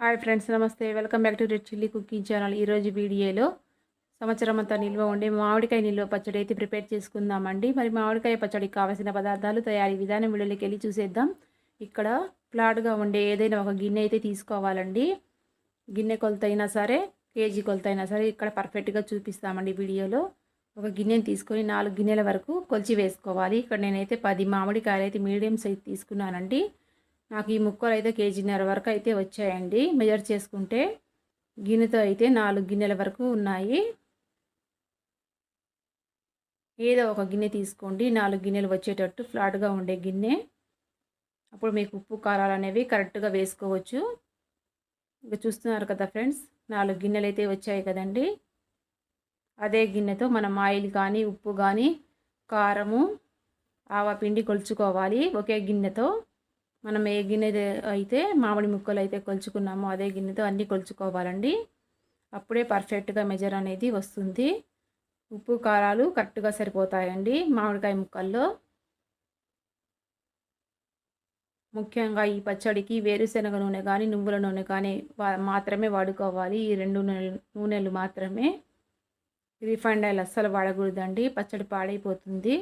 Hi friends, నమస్తే. Welcome back to red chilli cooking channel. ఈరోజు వీడియోలో సంవత్సరం అంతా నిల్వ ఉండే మామిడికాయ నిల్వ పచ్చడి అయితే ప్రిపేర్ చేసుకుందామండి. మరి మామిడికాయ పచ్చడికి కావాల్సిన పదార్థాలు, తయారీ విధానం వీడియోలోకి వెళ్ళి చూసేద్దాం. ఇక్కడ ఫ్లాట్గా ఉండే ఏదైనా ఒక గిన్నె అయితే తీసుకోవాలండి. గిన్నె కొలత అయినా సరే, కేజీ కొలత అయినా సరే ఇక్కడ పర్ఫెక్ట్గా చూపిస్తామండి వీడియోలో. ఒక గిన్నెని తీసుకొని 4 గిన్నెల వరకు కొలిచి వేసుకోవాలి. ఇక్కడ నేనైతే 10 మామిడికాయలు అయితే మీడియం సైజ్ తీసుకున్నానండి. నాకు ఈ ముక్కలు అయితే కేజీన్నర వరకు అయితే వచ్చాయండి. మెజర్ చేసుకుంటే గిన్నెతో అయితే 4 గిన్నెల వరకు ఉన్నాయి. ఏదో ఒక గిన్నె తీసుకోండి, 4 గిన్నెలు వచ్చేటట్టు ఫ్లాట్గా ఉండే గిన్నె. అప్పుడు మీకు ఉప్పు కారాలు అనేవి కరెక్ట్గా వేసుకోవచ్చు. ఇక చూస్తున్నారు కదా ఫ్రెండ్స్, 4 గిన్నెలు అయితే వచ్చాయి కదండి. అదే గిన్నెతో మనం ఆయిల్ కానీ, ఉప్పు కానీ, కారము, ఆవపిండి కొలుచుకోవాలి. ఒకే గిన్నెతో మనం ఏ గిన్నె అయితే మామిడి ముక్కలు అయితే కొలుచుకున్నామో అదే గిన్నెతో అన్నీ కొలుచుకోవాలండి. అప్పుడే పర్ఫెక్ట్గా మెజర్ అనేది వస్తుంది. ఉప్పు కారాలు కరెక్ట్గా సరిపోతాయండి మామిడికాయ ముక్కల్లో. ముఖ్యంగా ఈ పచ్చడికి వేరుశనగ నూనె కానీ, నువ్వుల నూనె కానీ మాత్రమే వాడుకోవాలి. ఈ 2 నూనెలు మాత్రమే. రిఫైండ్ ఆయిల్ అస్సలు వాడకూడదండి, పచ్చడి పాడైపోతుంది.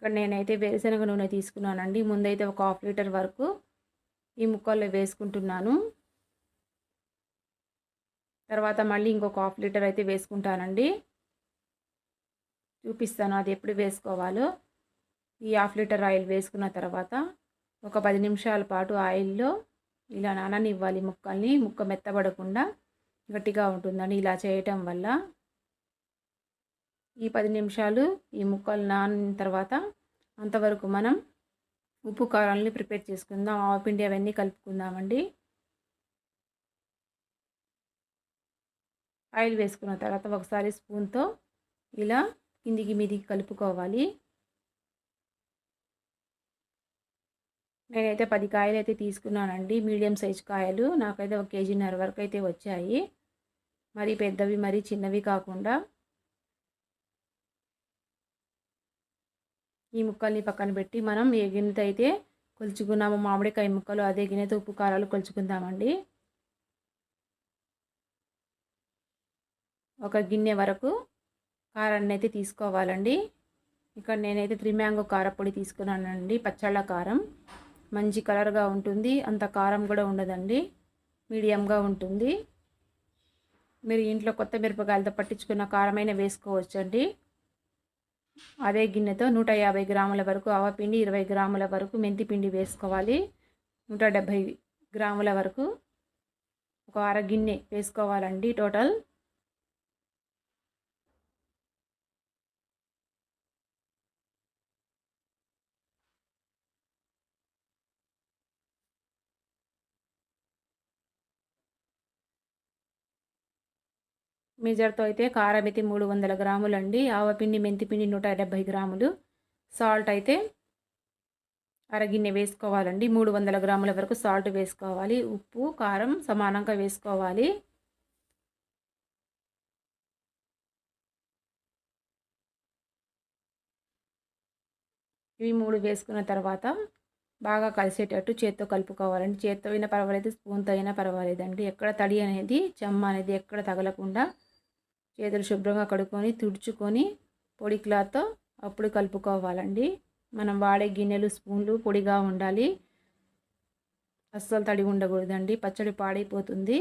ఇక్కడ నేనైతే వేరుశనగ నూనె తీసుకున్నానండి. ముందైతే ఒక 1/2 లీటర్ వరకు ఈ ముక్కల్లో వేసుకుంటున్నాను. తర్వాత మళ్ళీ ఇంకొక 1/2 లీటర్ అయితే వేసుకుంటానండి. చూపిస్తాను అది ఎప్పుడు వేసుకోవాలో. ఈ 1/2 లీటర్ ఆయిల్ వేసుకున్న తర్వాత ఒక 10 నిమిషాల పాటు ఆయిల్లో ఇలా నాననివ్వాలి ముక్కల్ని. ముక్క మెత్తబడకుండా గట్టిగా ఉంటుందండి ఇలా చేయటం వల్ల. ఈ 10 నిమిషాలు ఈ ముక్కలు నానిన తర్వాత అంతవరకు మనం ఉప్పు కారాలని ప్రిపేర్ చేసుకుందాం. ఆవపిండి అవన్నీ కలుపుకుందామండి. ఆయిల్ వేసుకున్న తర్వాత ఒకసారి స్పూన్తో ఇలా కిందికి మీదికి కలుపుకోవాలి. నేనైతే 10 కాయలు అయితే తీసుకున్నానండి, మీడియం సైజు కాయలు. నాకైతే 1 కేజీన్నర వరకు అయితే వచ్చాయి. మరీ పెద్దవి మరీ చిన్నవి కాకుండా. ఈ ముక్కల్ని పక్కన పెట్టి మనం ఏ గిన్నెతో అయితే కొలుచుకున్నామో మామిడికాయ ముక్కలు అదే గిన్నెతో ఉప్పు కారాలు కొలుచుకుందామండి. ఒక గిన్నె వరకు కారాన్ని అయితే తీసుకోవాలండి. ఇక్కడ నేనైతే 3 మ్యాంగో కారపొడి తీసుకున్నానండి. పచ్చళ్ళ కారం మంచి కలర్గా ఉంటుంది, అంత కారం కూడా ఉండదండి, మీడియంగా ఉంటుంది. మీరు ఇంట్లో కొత్త మిరపకాయలతో పట్టించుకున్న కారమైన వేసుకోవచ్చండి. అదే గిన్నెతో 150 గ్రాముల వరకు ఆవపిండి, 20 గ్రాముల వరకు మెంతిపిండి వేసుకోవాలి. 170 గ్రాముల వరకు ఒక అర గిన్నె వేసుకోవాలండి టోటల్. మెజర్తో అయితే కారం అయితే 300 గ్రాములు అండి. ఆవపిండి మెంతిపిండి 170 గ్రాములు. సాల్ట్ అయితే అరగిన్నె వేసుకోవాలండి. 300 గ్రాముల వరకు సాల్ట్ వేసుకోవాలి. ఉప్పు కారం సమానంగా వేసుకోవాలి. ఇవి 3 వేసుకున్న తర్వాత బాగా కలిసేటట్టు చేత్తో కలుపుకోవాలండి. చేత్తో అయినా పర్వాలేదు, స్పూన్తో అయినా పర్వాలేదండి. ఎక్కడ తడి అనేది, చెమ్మ అనేది ఎక్కడ తగలకుండా చేతులు శుభ్రంగా కడుక్కొని తుడుచుకొని పొడి క్లాత్తో అప్పుడు కలుపుకోవాలండి. మనం వాడే గిన్నెలు, స్పూన్లు పొడిగా ఉండాలి, అస్సలు తడి ఉండకూడదండి, పచ్చడి పాడైపోతుంది.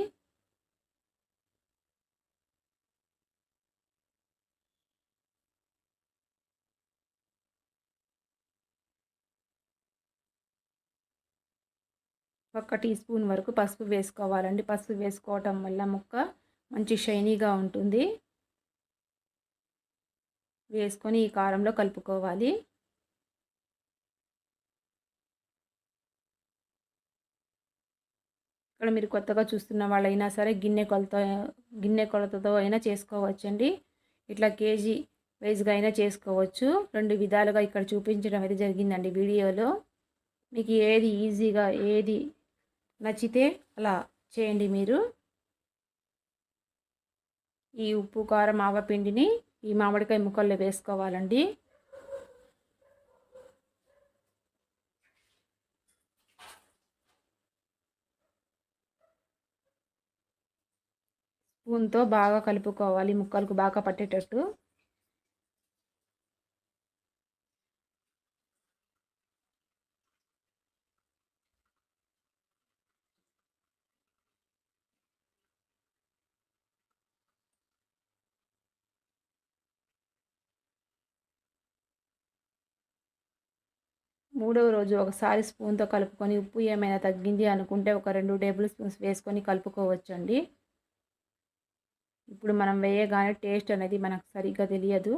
ఒక టీ స్పూన్ వరకు పసుపు వేసుకోవాలండి. పసుపు వేసుకోవటం వల్ల ముక్క మంచి షైనీగా ఉంటుంది. వేసుకొని ఈ కారంలో కలుపుకోవాలి. ఇక్కడ మీరు కొత్తగా చూస్తున్న వాళ్ళైనా సరే గిన్నె కొలతతో అయినా చేసుకోవచ్చండి. ఇట్లా కేజీ వైజ్గా అయినా చేసుకోవచ్చు. 2 విధాలుగా ఇక్కడ చూపించడం అయితే జరిగిందండి వీడియోలో. మీకు ఏది ఈజీగా ఏది నచ్చితే అలా చేయండి మీరు. ఈ ఉప్పు కారం ఆవపిండిని ఈ మామిడికాయ ముక్కల్లో వేసుకోవాలండి. స్పూన్తో బాగా కలుపుకోవాలి, ముక్కలకు బాగా పట్టేటట్టు. మూడవ రోజు ఒకసారి స్పూన్తో కలుపుకొని ఉప్పు ఏమైనా తగ్గింది అనుకుంటే ఒక 2 టేబుల్ స్పూన్స్ వేసుకొని కలుపుకోవచ్చండి. ఇప్పుడు మనం వేయగానే టేస్ట్ అనేది మనకు సరిగ్గా తెలియదు.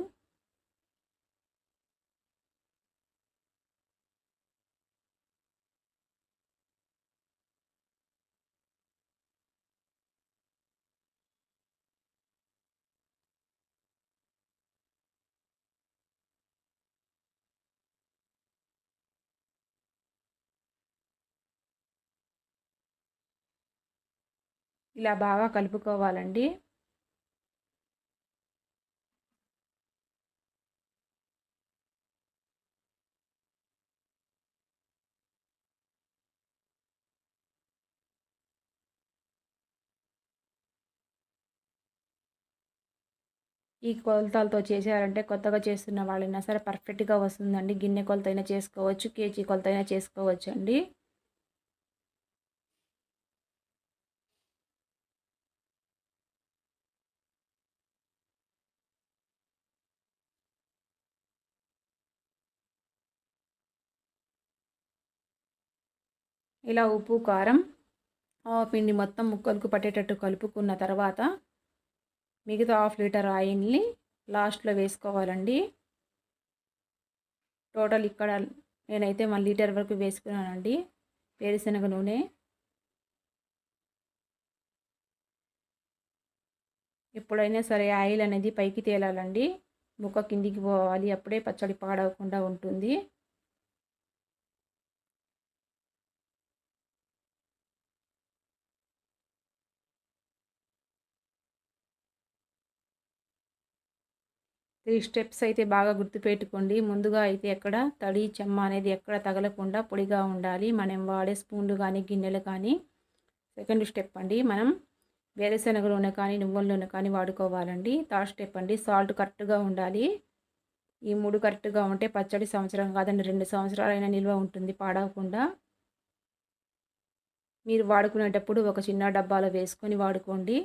ఇలా బాగా కలుపుకోవాలండి. ఈ కొలతలతో చేశారంటే కొత్తగా చేస్తున్న వాళ్ళైనా సరే పర్ఫెక్ట్‌గా వస్తుందండి. గిన్నె కొలతైనా చేసుకోవచ్చు, కేజీ కొలతైనా చేసుకోవచ్చండి. ఇలా ఉప్పు, కారం, పిండి మొత్తం ముక్కలకు పట్టేటట్టు కలుపుకున్న తర్వాత మిగతా హాఫ్ లీటర్ ఆయిల్‌ని లాస్ట్‌లో వేసుకోవాలండి. టోటల్ ఇక్కడ నేనైతే 1 లీటర్ వరకు వేసుకున్నానండి వేరుశనగ నూనె. ఎప్పుడైనా సరే ఆయిల్ అనేది పైకి తేలాలండి. ముక్క కిందికి పోవాలి. అప్పుడే పచ్చడి పాడవకుండా ఉంటుంది. త్రీ స్టెప్స్ అయితే బాగా గుర్తుపెట్టుకోండి. ముందుగా అయితే ఎక్కడ తడి చెమ్మ అనేది ఎక్కడ తగలకుండా పొడిగా ఉండాలి మనం వాడే స్పూన్లు కానీ గిన్నెలు కానీ. సెకండ్ స్టెప్ అండి, మనం వేరుశనగ నూనె కానీ నువ్వుల నూనె కానీ వాడుకోవాలండి. థర్డ్ స్టెప్ అండి, సాల్ట్ కరెక్ట్గా ఉండాలి. ఈ 3 కరెక్ట్గా ఉంటే పచ్చడి సంవత్సరం కాదండి 2 సంవత్సరాలైనా నిల్వ ఉంటుంది పాడవకుండా. మీరు వాడుకునేటప్పుడు ఒక చిన్న డబ్బాలో వేసుకొని వాడుకోండి.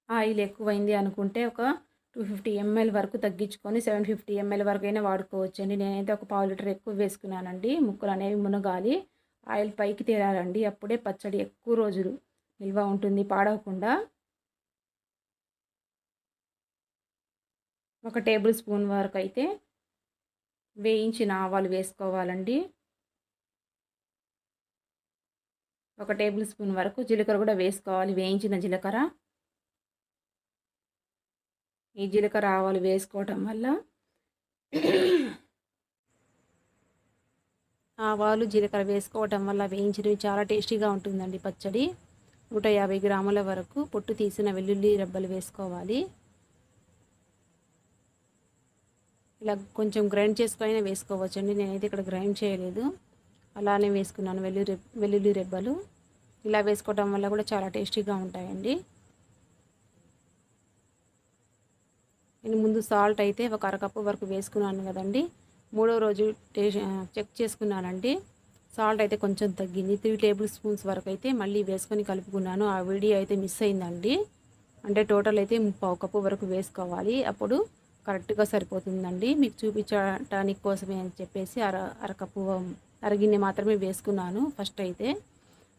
ఆయిల్ ఎక్కువైంది అనుకుంటే ఒక 250 ml వరకు తగ్గించుకొని 750 ml వరకైనా వాడుకోవచ్చండి. నేనైతే ఒక పావు లీటర్ ఎక్కువ వేసుకున్నానండి. ముక్కలు అనేవి మునగాలి, ఆయిల్ పైకి తేలాలండి. అప్పుడే పచ్చడి ఎక్కువ రోజులు నిల్వ ఉంటుంది పాడవకుండా. ఒక టేబుల్ స్పూన్ వరకు అయితే వేయించిన ఆవాలు వేసుకోవాలండి. ఒక టేబుల్ స్పూన్ వరకు జీలకర్ర కూడా వేసుకోవాలి, వేయించిన జీలకర్ర. ఈ జీలకర్ర ఆవాలు వేసుకోవటం వల్ల ఆవాలు జీలకర్ర వేసుకోవటం వల్ల వేయించినవి చాలా టేస్టీగా ఉంటుందండి పచ్చడి. 150 గ్రాముల వరకు పొట్టు తీసిన వెల్లుల్లి రెబ్బలు వేసుకోవాలి. ఇలా కొంచెం గ్రైండ్ చేసుకొని వేసుకోవచ్చండి. నేనైతే ఇక్కడ గ్రైండ్ చేయలేదు, అలానే వేసుకున్నాను వెల్లుల్లి రెబ్బలు. ఇలా వేసుకోవటం వల్ల కూడా చాలా టేస్టీగా ఉంటాయండి. నేను ముందు సాల్ట్ అయితే ఒక అరకప్పు వరకు వేసుకున్నాను కదండి. మూడో రోజు చెక్ చేసుకున్నానండి, సాల్ట్ అయితే కొంచెం తగ్గింది. 3 టేబుల్ స్పూన్స్ వరకు అయితే మళ్ళీ వేసుకొని కలుపుకున్నాను. ఆ వీడియో అయితే మిస్ అయిందండి. అంటే టోటల్ అయితే 1/4 కప్పు వరకు వేసుకోవాలి, అప్పుడు కరెక్ట్గా సరిపోతుందండి. మీకు చూపించడానికి కోసమే అని చెప్పేసి అరకప్పు అరగిన్నె మాత్రమే వేసుకున్నాను. ఫస్ట్ అయితే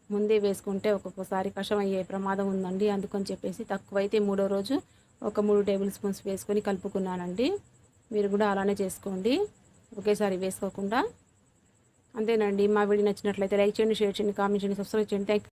ముందే వేసుకుంటే ఒక్కొక్కసారి కషం అయ్యే ప్రమాదం ఉందండి. అందుకని చెప్పేసి తక్కువైతే మూడో రోజు ఒక 3 టేబుల్ స్పూన్స్ వేసుకొని కలుపుకున్నానండి. మీరు కూడా అలానే చేసుకోండి, ఒకేసారి వేసుకోకుండా. అంతేనండి. మా వీడియో నచ్చినట్లయితే లైక్ చేయండి, షేర్ చేయండి, కామెంట్ చేయండి, సబ్స్క్రైబ్ చేయండి. Thank you.